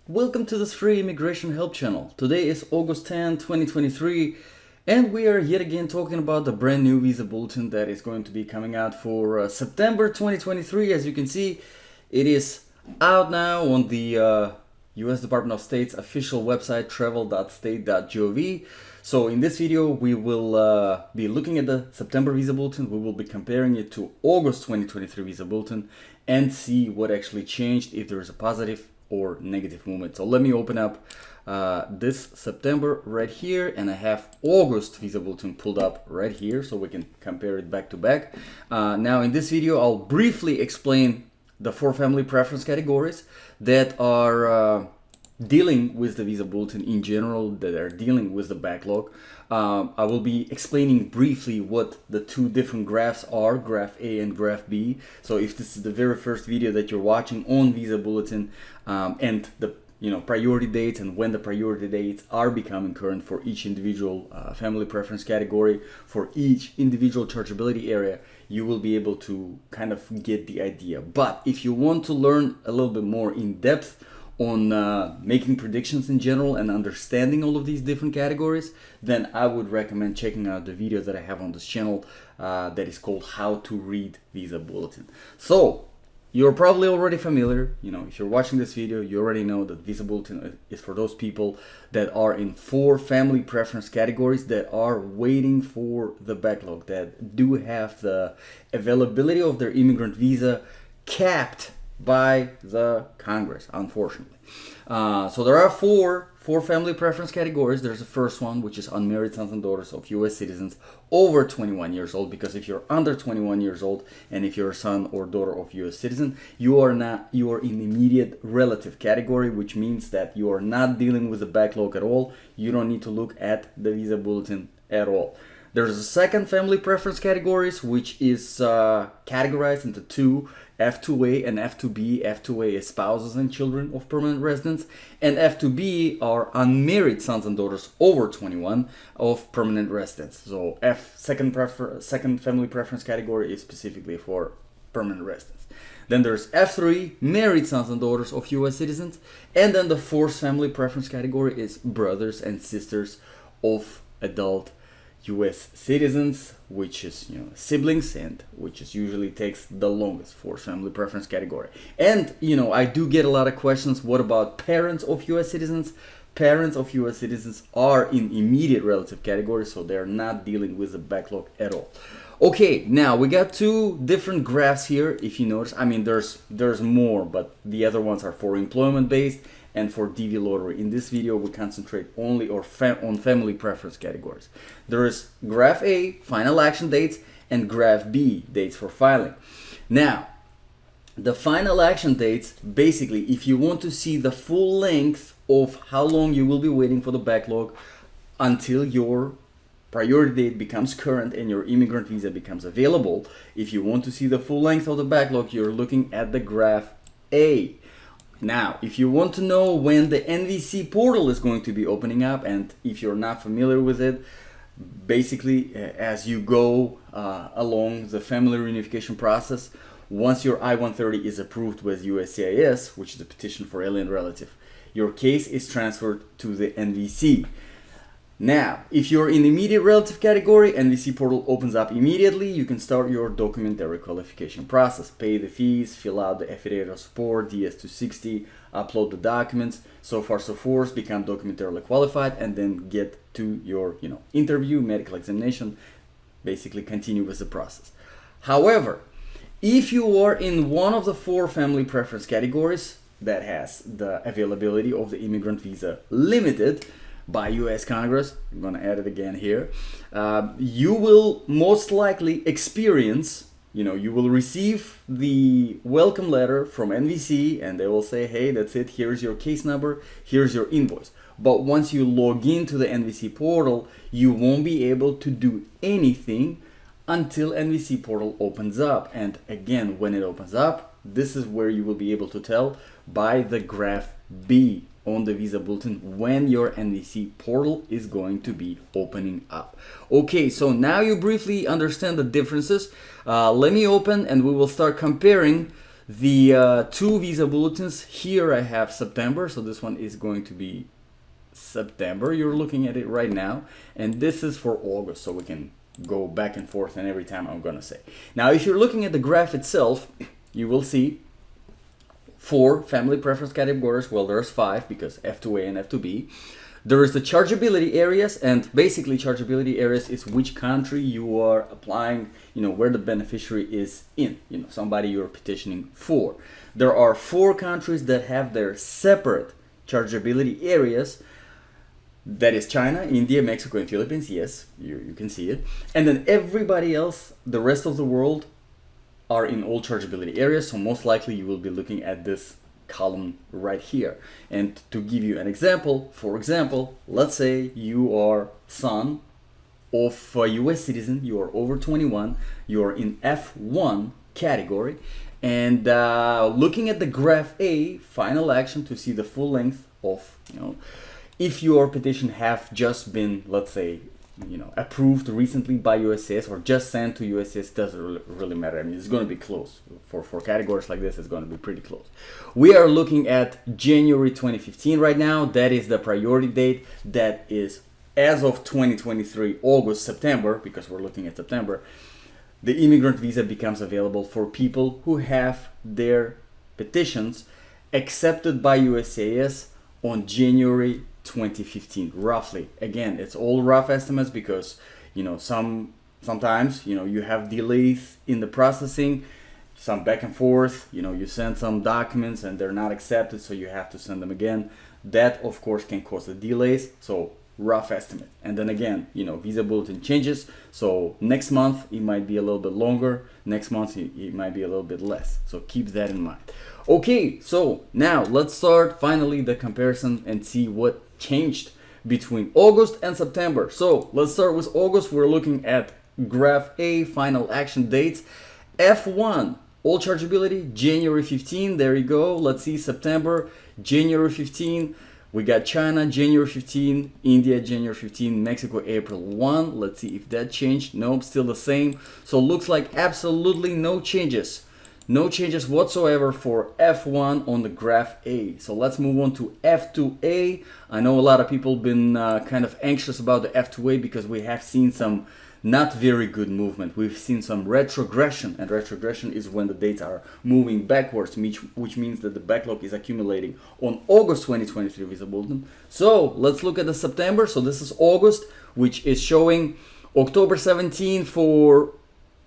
Welcome to this free immigration help channel. Today is August 10, 2023, and we are yet again talking about the brand new visa bulletin that is going to be coming out for September 2023. As you can see, it is out now on the US Department of State's official website, travel.state.gov. So in this video, we will be looking at the September visa bulletin. We will be comparing it to August 2023 visa bulletin and see what actually changed, if there is a positive or negative movement. So let me open up this September right here, and I have August visa bulletin pulled up right here so we can compare it back to back. Now in this video, I'll briefly explain the four family preference categories that are dealing with the visa bulletin in general, that are dealing with the backlog. I will be explaining briefly what the two different graphs are, graph A and graph B. So if this is the very first video that you're watching on visa bulletin, and the priority dates and when the priority dates are becoming current for each individual family preference category, for each individual chargeability area, you will be able to kind of get the idea. But if you want to learn a little bit more in depth on making predictions in general and understanding all of these different categories, then I would recommend checking out the video that I have on this channel that is called How to Read Visa Bulletin. So you're probably already familiar, if you're watching this video, you already know that visa bulletin is for those people that are in four family preference categories that are waiting for the backlog, that do have the availability of their immigrant visa capped by the Congress, unfortunately. So there are four family preference categories. There's the first one, which is unmarried sons and daughters of US citizens over 21 years old, because if you're under 21 years old and if you're a son or daughter of US citizen, you are in immediate relative category, which means that you are not dealing with the backlog at all. You don't need to look at the visa bulletin at all. There's a second family preference categories, which is categorized into two, F2A and F2B. F2A is spouses and children of permanent residents, and F2B are unmarried sons and daughters over 21 of permanent residents. So second family preference category is specifically for permanent residents. Then there's F3, married sons and daughters of US citizens, and then the fourth family preference category is brothers and sisters of adult US citizens, which is siblings, and which is usually takes the longest for family preference category. And I do get a lot of questions. What about parents of US citizens? Parents of US citizens are in immediate relative category, so they're not dealing with the backlog at all. Okay, now we got two different graphs here. If you notice, there's more, but the other ones are for employment based and for DV lottery. In this video, we concentrate only on family preference categories. There is graph A, final action dates, and graph B, dates for filing. Now, the final action dates, basically, if you want to see the full length of how long you will be waiting for the backlog until your priority date becomes current and your immigrant visa becomes available, if you want to see the full length of the backlog, you're looking at the graph A. Now, if you want to know when the NVC portal is going to be opening up, and if you're not familiar with it, basically as you go along the family reunification process, once your I-130 is approved with USCIS, which is the petition for alien relative, your case is transferred to the NVC. Now, if you're in immediate relative category, NVC portal opens up immediately. You can start your documentary qualification process, pay the fees, fill out the affidavit of support, DS-260, upload the documents, so far so forth, become documentarily qualified, and then get to your interview, medical examination, basically continue with the process. However, if you are in one of the four family preference categories that has the availability of the immigrant visa limited by US Congress, I'm going to add it again here, you will most likely experience, you will receive the welcome letter from NVC, and they will say, hey, that's it, here's your case number, here's your invoice. But once you log into the NVC portal, you won't be able to do anything until NVC portal opens up. And again, when it opens up, this is where you will be able to tell by the graph B on the visa bulletin when your NVC portal is going to be opening up. Okay, so now you briefly understand the differences. Let me open and we will start comparing The two visa bulletins, here I have September, so this one is going to be September. You're looking at it right now, and this is for August, so we can go back and forth and every time I'm gonna say. Now if you're looking at the graph itself, you will see 4 family preference categories. Well, there's 5 because F2A and F2B. There is the chargeability areas, and basically chargeability areas is which country you are applying, where the beneficiary is in, somebody you're petitioning for. There are 4 countries that have their separate chargeability areas. That is China, India, Mexico, and Philippines. Yes, you can see it. And then everybody else, the rest of the world, are in all chargeability areas. So most likely you will be looking at this column right here. And to give you an example, for example, let's say you are son of a US citizen, you are over 21, you are in F1 category, and looking at the graph A, final action, to see the full length of, if your petition have just been, let's say, approved recently by USCIS or just sent to USCIS, doesn't really matter. I mean, it's going to be close. For categories like this, it's going to be pretty close. We are looking at January 2015 right now. That is the priority date. That is as of 2023, August, September, because we're looking at September. The immigrant visa becomes available for people who have their petitions accepted by USCIS on January 2015, roughly. Again, it's all rough estimates because sometimes you have delays in the processing, some back and forth, you send some documents and they're not accepted, so you have to send them again. That of course can cause the delays, so rough estimate. And then again, visa bulletin changes, so next month it might be a little bit longer, next month it might be a little bit less, so keep that in mind. Okay, so now let's start finally the comparison and see what changed between August and September. So let's start with August. We're looking at graph A, final action dates. F1, all chargeability, January 15, there you go. Let's see September, January 15. We got China, January 15, India, January 15, Mexico, April 1. Let's see if that changed. Nope, still the same. So looks like absolutely no changes. No changes whatsoever for F1 on the graph A. So let's move on to F2A. I know a lot of people been kind of anxious about the F2A because we have seen some not very good movement. We've seen some retrogression, and retrogression is when the dates are moving backwards, which means that the backlog is accumulating on August 2023 visa bulletin. So let's look at the September. So this is August, which is showing October 17 for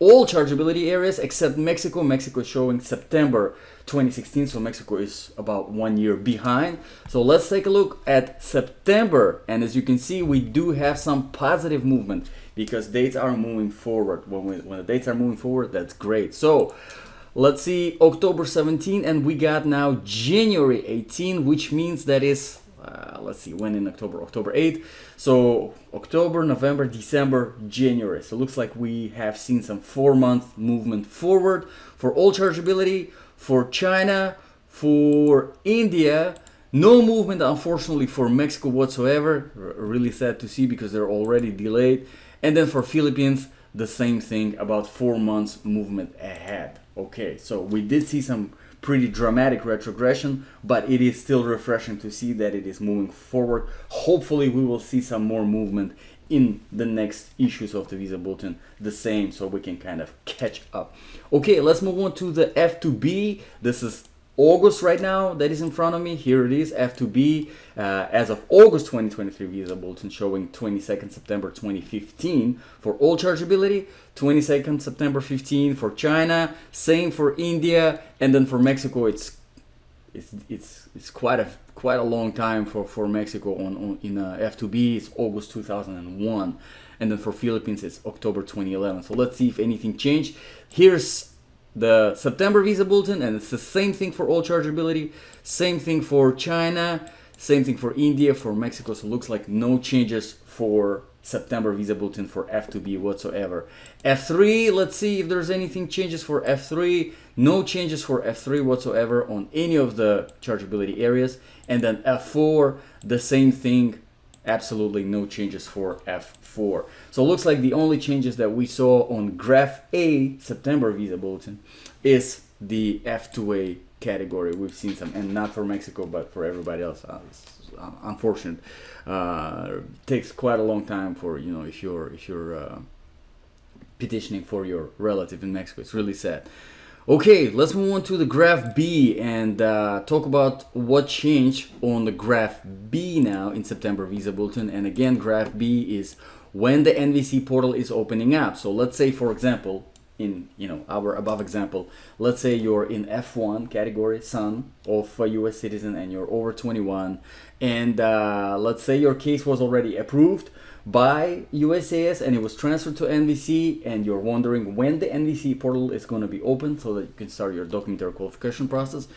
all chargeability areas except Mexico. Mexico is showing September 2016, so Mexico is about 1 year behind. So let's take a look at September, and as you can see, we do have some positive movement because dates are moving forward. When the dates are moving forward, that's great. So let's see October 17, and we got now January 18, which means that is let's see when in October 8th. So October, November, December, January. So looks like we have seen some 4-month movement forward for all chargeability. For China, for India, no movement unfortunately for Mexico whatsoever. Really sad to see because they're already delayed. And then for Philippines, the same thing, about 4 months movement ahead. Okay, so we did see some pretty dramatic retrogression, but it is still refreshing to see that it is moving forward. Hopefully we will see some more movement in the next issues of the visa bulletin, the same, so we can kind of catch up. Okay, let's move on to the F2B. This is August right now that is in front of me. Here it is, F2B, as of August 2023 visa bulletin showing 22nd September 2015 for all chargeability, 22nd September 15 for China, same for India, and then for Mexico it's quite a long time for Mexico in F2B. It's August 2001, and then for Philippines it's October 2011. So let's see if anything changed. Here's the September visa bulletin, and it's the same thing for all chargeability, same thing for China, same thing for India, for Mexico. So looks like no changes for September visa bulletin for F2B whatsoever. F3, let's see if there's anything changes for F3. No changes for F3 whatsoever on any of the chargeability areas. And then F4, the same thing, absolutely no changes for F4. So it looks like the only changes that we saw on graph A, September visa bulletin, is the F2A category. We've seen some, and not for Mexico, but for everybody else. Unfortunate. Takes quite a long time for, you know, if you're petitioning for your relative in Mexico. It's really sad. Okay, let's move on to the graph B and talk about what changed on the graph B now in September Visa Bulletin. And again, graph B is when the NVC portal is opening up. So let's say, for example, in, you know, our above example, let's say you're in F1 category, son of a US citizen, and you're over 21, and let's say your case was already approved by USAS and it was transferred to NVC, and you're wondering when the NVC portal is going to be open so that you can start your documentary qualification process.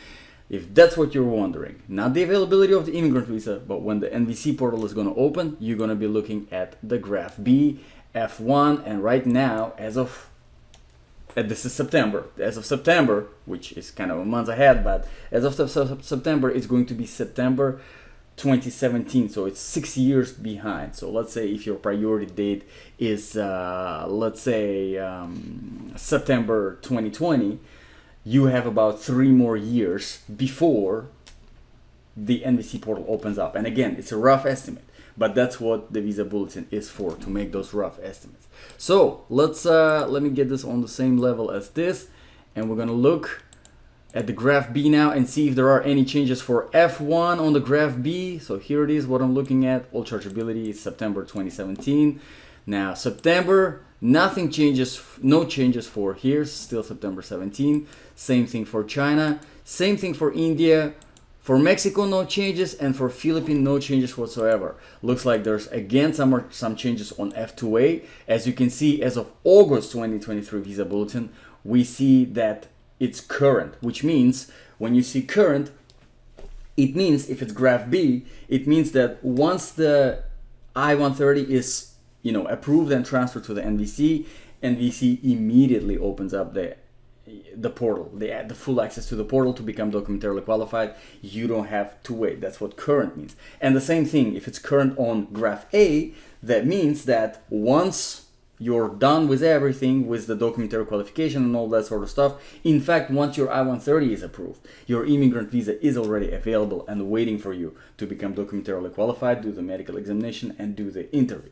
If that's what you're wondering, not the availability of the immigrant visa, but when the NVC portal is going to open, you're going to be looking at the graph B, F1, and right now, this is September. As of September, which is kind of a month ahead, but as of September, it's going to be September 2017. So it's 6 years behind. So let's say if your priority date is, let's say, September 2020, you have about 3 more years before the NVC portal opens up. And again, it's a rough estimate, but that's what the Visa Bulletin is for, to make those rough estimates. So let me get this on the same level as this, and we're gonna look at the graph B now and see if there are any changes for F1 on the graph B. So here it is, what I'm looking at. All chargeability is September 2017. Now September, nothing changes, no changes for here, still September 17. Same thing for China, same thing for India. For Mexico, no changes, and for Philippines, no changes whatsoever. Looks like there's again some changes on F2A. As you can see, as of August 2023 Visa Bulletin, we see that it's current, which means when you see current, it means if it's graph B, it means that once the I-130 is, you know, approved and transferred to the NVC, NVC immediately opens up the portal, the full access to the portal to become documentarily qualified. You don't have to wait. That's what current means. And the same thing, if it's current on graph A, that means that once you're done with everything, with the documentary qualification and all that sort of stuff, in fact, once your I-130 is approved, your immigrant visa is already available and waiting for you to become documentarily qualified, do the medical examination, and do the interview.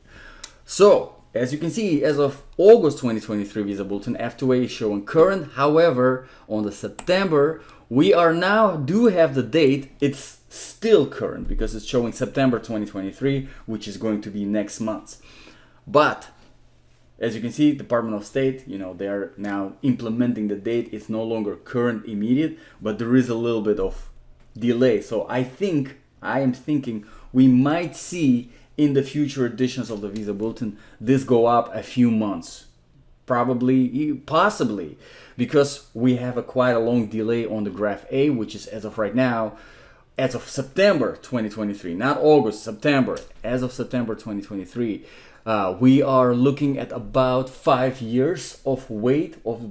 So, as you can see, as of August 2023 Visa Bulletin, F2A is showing current. However, on the September, we do have the date. It's still current because it's showing September 2023, which is going to be next month. But as you can see, Department of State, you know, they are now implementing the date. It's no longer current immediate, but there is a little bit of delay. So I am thinking we might see in the future editions of the Visa Bulletin this go up a few months, probably, possibly, because we have quite a long delay on the graph A, which is as of right now, as of September 2023, not August, September, as of September 2023. We are looking at about 5 years of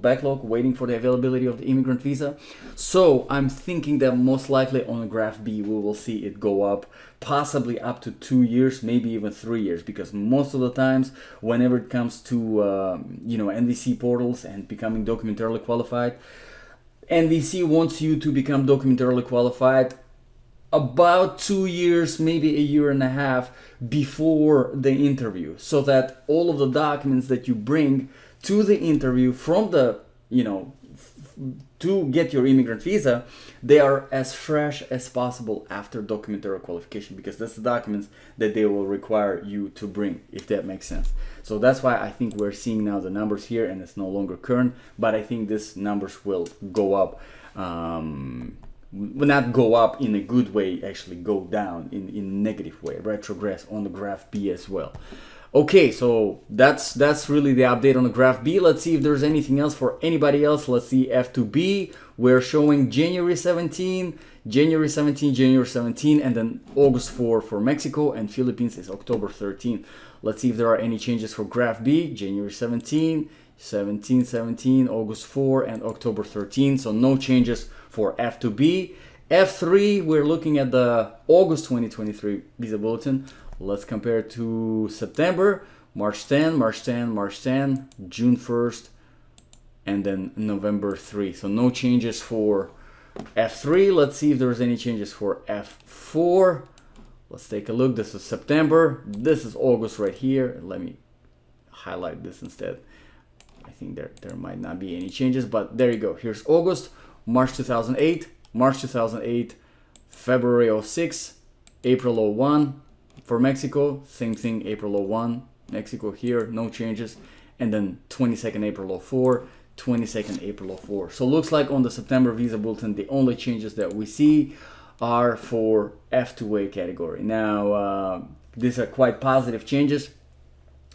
backlog, waiting for the availability of the immigrant visa. So I'm thinking that most likely on the graph B, we will see it go up, possibly up to 2 years, maybe even 3 years, because most of the times, whenever it comes to NVC portals and becoming documentarily qualified, NVC wants you to become documentarily qualified about 2 years, maybe a year and a half before the interview, so that all of the documents that you bring to the interview from the, to get your immigrant visa, they are as fresh as possible after documentary qualification, because that's the documents that they will require you to bring, if that makes sense. So that's why I think we're seeing now the numbers here, and it's no longer current, but I think these numbers will go up. Will not go up in a good way, actually go down in a negative way, retrogress on the graph B as well. Okay, so that's really the update on the graph B. Let's see if there's anything else for anybody else. Let's see F2B. We're showing January 17, January 17, January 17, and then August 4 for Mexico, and Philippines is October 13. Let's see if there are any changes for graph B. January 17, 17, 17, August 4, and October 13. So no changes for F2B. F3, we're looking at the August 2023 Visa Bulletin. Let's compare it to September, March 10, March 10, March 10, June 1st, and then November 3. So no changes for F3. Let's see if there's any changes for F4. Let's take a look. This is September. This is August right here. Let me highlight this instead. I think there might not be any changes, but there you go. Here's August, March 2008, March 2008, February 06, April 01 for Mexico. Same thing, April 01, Mexico here, no changes. And then 22nd April 04, 22nd April 04. So looks like on the September visa bulletin, the only changes that we see are for F2A category. Now, these are quite positive changes.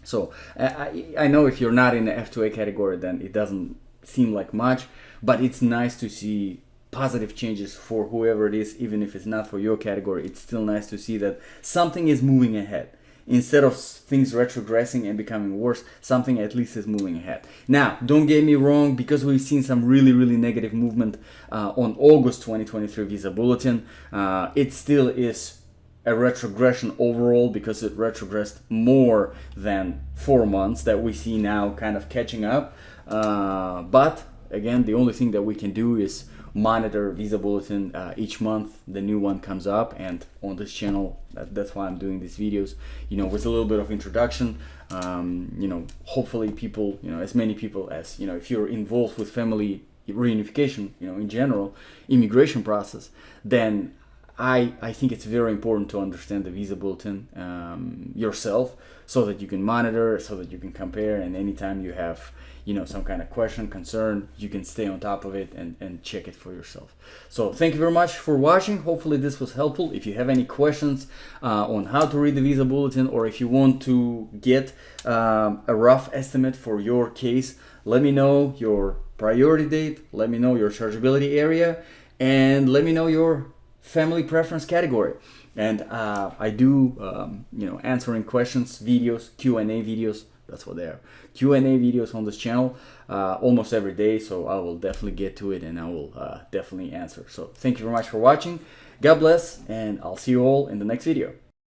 So I know if you're not in the F2A category, then it doesn't seem like much, but it's nice to see positive changes for whoever it is, even if it's not for your category. It's still nice to see that something is moving ahead. Instead of things retrogressing and becoming worse, something at least is moving ahead. Now, don't get me wrong, because we've seen some really negative movement on August 2023 visa bulletin, it still is a retrogression overall, because it retrogressed more than 4 months that we see now kind of catching up. But again, the only thing that we can do is monitor visa bulletin each month. The new one comes up, and on this channel, that's why I'm doing these videos, with a little bit of introduction. Hopefully people, as many people as, if you're involved with family reunification, in general, immigration process, then I think it's very important to understand the visa bulletin yourself, so that you can monitor, so that you can compare, and anytime you have some kind of question, concern, you can stay on top of it and check it for yourself. So thank you very much for watching. Hopefully this was helpful. If you have any questions on how to read the visa bulletin, or if you want to get a rough estimate for your case, let me know your priority date, let me know your chargeability area, and let me know your family preference category. And I do answering questions videos, Q&A videos. That's what they are, Q&A videos on this channel almost every day. So I will definitely get to it, and I will definitely answer. So thank you very much for watching. God bless, and I'll see you all in the next video.